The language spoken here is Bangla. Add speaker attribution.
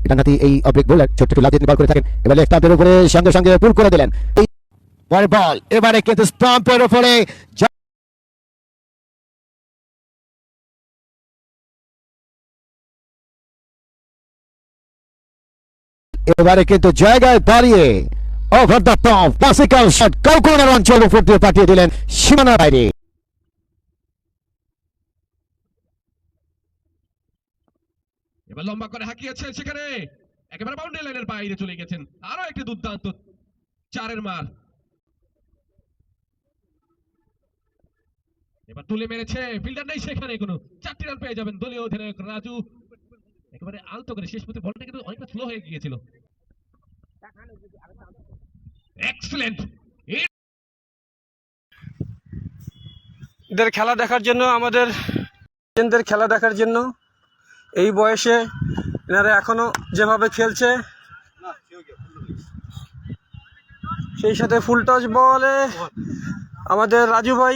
Speaker 1: ডানহাতি এই অফ বোলার ছোট্ট একটু লাফ দিয়ে বল করে থাকেন। এবার লেগ স্টাম্পের উপরে সঙ্গে সঙ্গে পুল করে দিলেন এই বল। এবারে কিন্তু স্টাম্পের উপরে এবারে কিন্তু জায়গায় দাঁড়িয়ে over the top classical shot corner অঞ্চল উপর দিয়ে পাঠিয়ে দিলেন সীমানার বাইরে।
Speaker 2: এবার লম্বা করে হাঁকিয়েছেন, সেখানে একেবারে বাউন্ডারি লাইনের বাইরে চলে গেছেন। আরো একটি দুর্দান্ত চারের মার। এবার তুলে মেরেছে, ফিল্ডার নেই সেখানে, কোনো 4টি রান পেয়ে যাবেন দলীয় অধিনায়ক রাজু। একেবারে আলতো করে, শেষ পর্যন্ত বলটা কিন্তু অনেকটা স্লো হয়ে গিয়েছিল। এক্সেলেন্ট।
Speaker 3: এদের খেলা দেখার জন্য, আমাদের খেলা দেখার জন্য, এই বয়সে এনারা এখনো যেভাবে খেলছে, সেই সাথে ফুল টস বলে আমাদের রাজু ভাই